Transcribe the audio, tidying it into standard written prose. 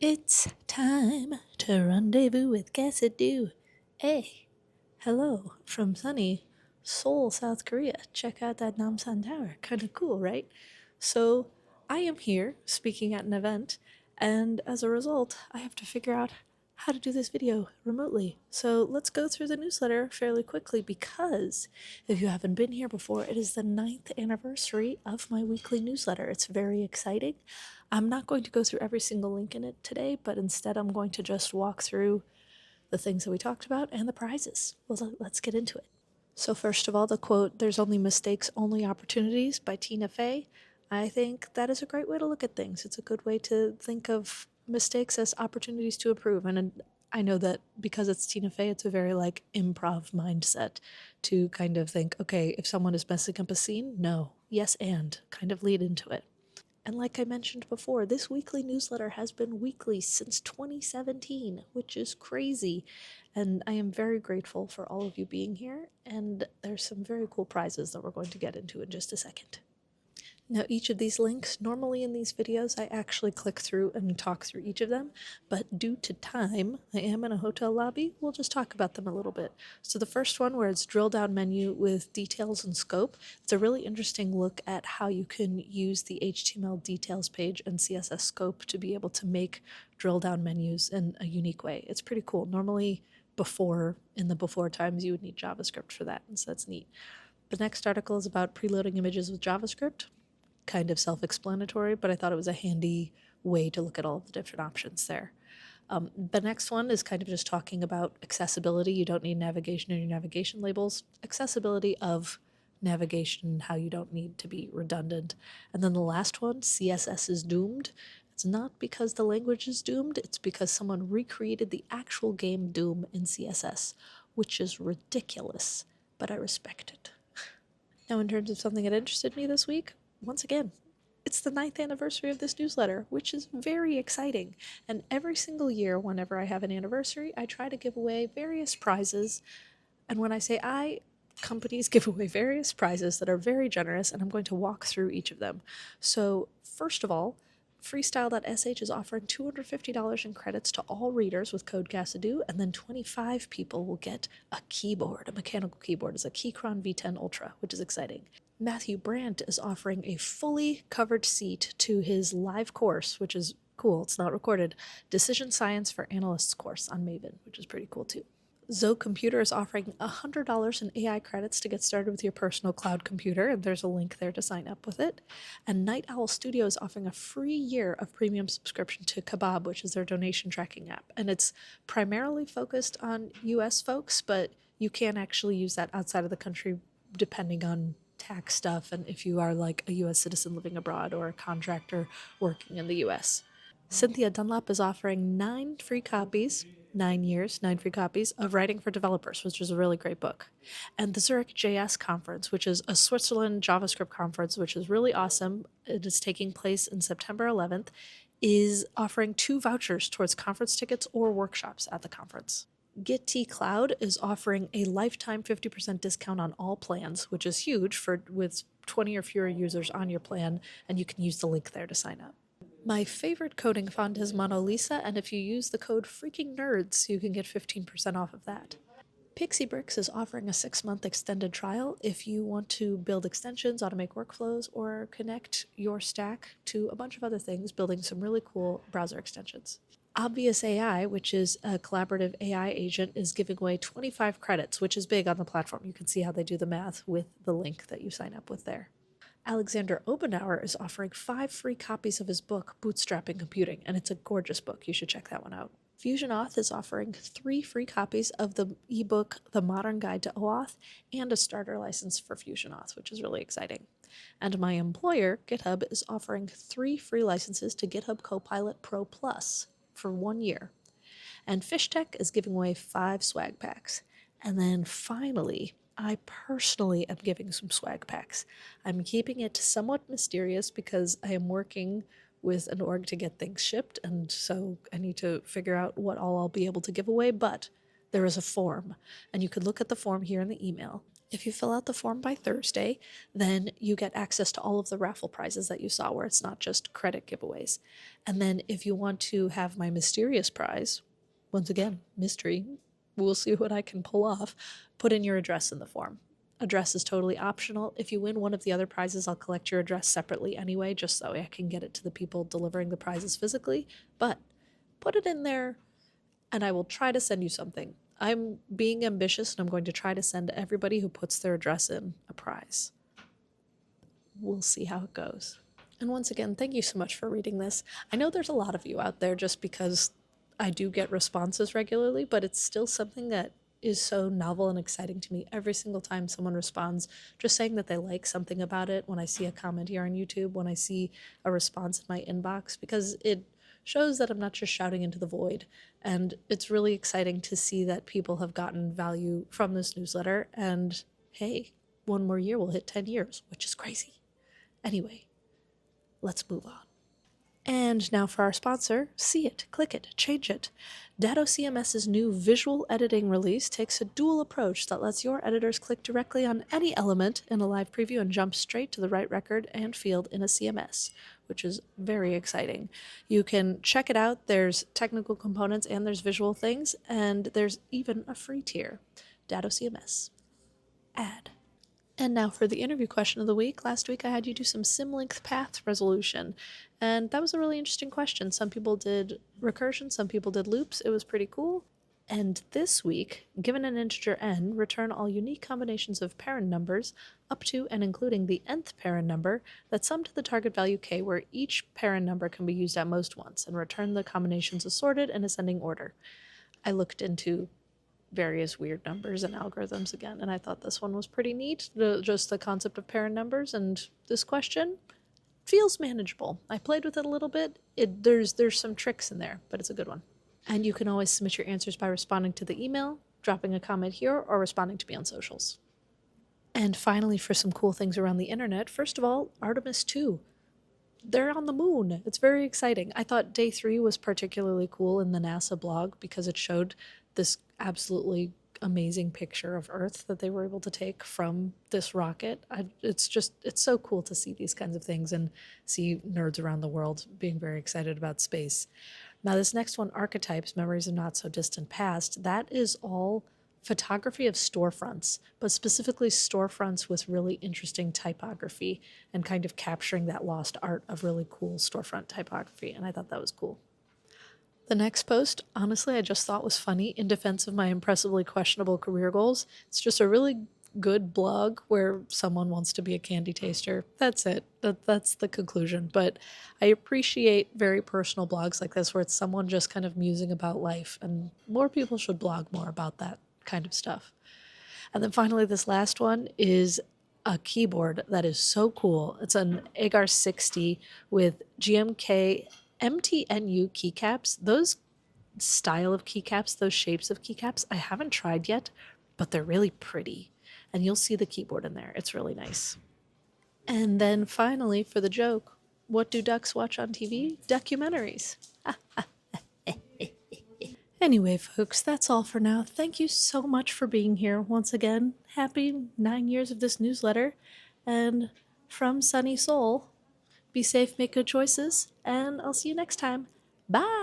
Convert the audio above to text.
It's time to rendezvous with cassidoo. Hey, hello from sunny Seoul, South Korea. Check out that Namsan Tower. Kind of cool, right? So, I am here speaking at an event, and as a result, I have to figure out how to do this video remotely. So, let's go through the newsletter fairly quickly because if you haven't been here before, it is the 9th anniversary of my weekly newsletter. It's very exciting. I'm not going to go through every single link in it today, but instead I'm going to just walk through the things that we talked about and the prizes. Well, let's get into it. So, first of all, the quote, "There's only mistakes, only opportunities" by Tina Fey. I think that is a great way to look at things. It's a good way to think of mistakes as opportunities to improve. And I know that because it's Tina Fey, it's a very like improv mindset to kind of think, okay, if someone is messing up a scene, no, yes, and kind of lead into it. And like I mentioned before, this weekly newsletter has been weekly since 2017, which is crazy. And I am very grateful for all of you being here. And there's some very cool prizes that we're going to get into in just a second. Now, each of these links, normally in these videos, I actually click through and talk through each of them, but due to time, I am in a hotel lobby, we'll just talk about them a little bit. So the first one, where it's drill down menu with details and scope, it's a really interesting look at how you can use the HTML details page and CSS scope to be able to make drill down menus in a unique way. It's pretty cool. Normally, in the before times, you would need JavaScript for that, and so that's neat. The next article is about preloading images with JavaScript. Kind of self-explanatory, but I thought it was a handy way to look at all of the different options there. The next one is kind of just talking about accessibility. You don't need navigation in your navigation labels. Accessibility of navigation, how you don't need to be redundant. And then the last one, CSS is doomed. It's not because the language is doomed, it's because someone recreated the actual game Doom in CSS, which is ridiculous, but I respect it. Now, in terms of something that interested me this week, once again, it's the 9th anniversary of this newsletter, which is very exciting. And every single year, whenever I have an anniversary, I try to give away various prizes. And when I say I, companies give away various prizes that are very generous, and I'm going to walk through each of them. So, first of all, Freestyle.sh is offering $250 in credits to all readers with code cassidoo, and then 25 people will get a keyboard. A mechanical keyboard is a Keychron V10 Ultra, which is exciting. Matthew Brandt is offering a fully covered seat to his live course, which is cool. It's not recorded. Decision Science for Analysts course on Maven, which is pretty cool too. Zoe Computer is offering $100 in AI credits to get started with your personal cloud computer, and there's a link there to sign up with it. And Night Owl Studio is offering a free year of premium subscription to Kebab, which is their donation tracking app. And it's primarily focused on US folks, but you can actually use that outside of the country depending on tax stuff and if you are like a US citizen living abroad or a contractor working in the US. Cynthia Dunlap is offering 9 years, 9 free copies of Writing for Developers, which is a really great book. And the Zurich JS Conference, which is a Switzerland JavaScript conference, which is really awesome. It is taking place in September 11th, is offering 2 vouchers towards conference tickets or workshops at the conference. Get Cloud is offering a lifetime 50% discount on all plans, which is huge for with 20 or fewer users on your plan, and you can use the link there to sign up. My favorite coding font is Mona Lisa, and if you use the code FreakingNerds, you can get 15% off of that. Pixie Bricks is offering a 6-month extended trial if you want to build extensions, automate workflows, or connect your stack to a bunch of other things, building some really cool browser extensions. Obvious AI, which is a collaborative AI agent, is giving away 25 credits, which is big on the platform. You can see how they do the math with the link that you sign up with there. Alexander Obenauer is offering 5 free copies of his book, Bootstrapping Computing, and it's a gorgeous book. You should check that one out. FusionAuth is offering 3 free copies of the ebook, The Modern Guide to OAuth, and a starter license for FusionAuth, which is really exciting. And my employer, GitHub, is offering 3 free licenses to GitHub Copilot Pro Plus for 1 year. And FishTech is giving away 5 swag packs. And then finally, I personally am giving some swag packs. I'm keeping it somewhat mysterious because I am working with an org to get things shipped, and so I need to figure out what all I'll be able to give away, but there is a form, and you can look at the form here in the email. If you fill out the form by Thursday, then you get access to all of the raffle prizes that you saw, where it's not just credit giveaways. And then if you want to have my mysterious prize, once again, mystery, we'll see what I can pull off, put in your address in the form. Address is totally optional. If you win one of the other prizes, I'll collect your address separately anyway, just so I can get it to the people delivering the prizes physically. But put it in there and I will try to send you something. I'm being ambitious and I'm going to try to send everybody who puts their address in a prize. We'll see how it goes. And once again, thank you so much for reading this. I know there's a lot of you out there just because I do get responses regularly, but it's still something that is so novel and exciting to me every single time someone responds, just saying that they like something about it. When I see a comment here on YouTube, when I see a response in my inbox, because it shows that I'm not just shouting into the void. And it's really exciting to see that people have gotten value from this newsletter. And hey, one more year will hit 10 years, which is crazy. Anyway, let's move on. And now for our sponsor, See It, Click It, Change It. Datto CMS's new visual editing release takes a dual approach that lets your editors click directly on any element in a live preview and jump straight to the right record and field in a CMS, which is very exciting. You can check it out. There's technical components and there's visual things, and there's even a free tier. Datto CMS. Add. And now for the interview question of the week. Last week I had you do some sim-length path resolution, and that was a really interesting question. Some people did recursion, some people did loops. It was pretty cool. And this week, given an integer n, return all unique combinations of parent numbers up to and including the nth parent number that sum to the target value k, where each parent number can be used at most once, and return the combinations assorted in ascending order. I looked into various weird numbers and algorithms again, and I thought this one was pretty neat. Just the concept of parent numbers, and this question feels manageable. I played with it a little bit. There's some tricks in there, but it's a good one. And you can always submit your answers by responding to the email, dropping a comment here, or responding to me on socials. And finally, for some cool things around the internet, first of all, Artemis 2. They're on the moon. It's very exciting. I thought day 3 was particularly cool in the NASA blog because it showed this absolutely amazing picture of Earth that they were able to take from this rocket. It's so cool to see these kinds of things and see nerds around the world being very excited about space. Now this next one, Archetypes, Memories of Not So Distant Past, that is all photography of storefronts, but specifically storefronts with really interesting typography and kind of capturing that lost art of really cool storefront typography, and I thought that was cool. The next post, honestly, I just thought was funny in defense of my impressively questionable career goals. It's just a really good blog where someone wants to be a candy taster. That's it. That's the conclusion. But I appreciate very personal blogs like this where it's someone just kind of musing about life, and more people should blog more about that kind of stuff. And then finally, this last one is a keyboard that is so cool. It's an Agar 60 with GMK MTNU keycaps. Those style of keycaps, those shapes of keycaps, I haven't tried yet, but they're really pretty. And you'll see the keyboard in there. It's really nice. And then finally, for the joke, what do ducks watch on TV? Documentaries. Anyway, folks, that's all for now. Thank you so much for being here once again. Happy 9 years of this newsletter. And from Sunny Soul, be safe, make good choices, and I'll see you next time. Bye!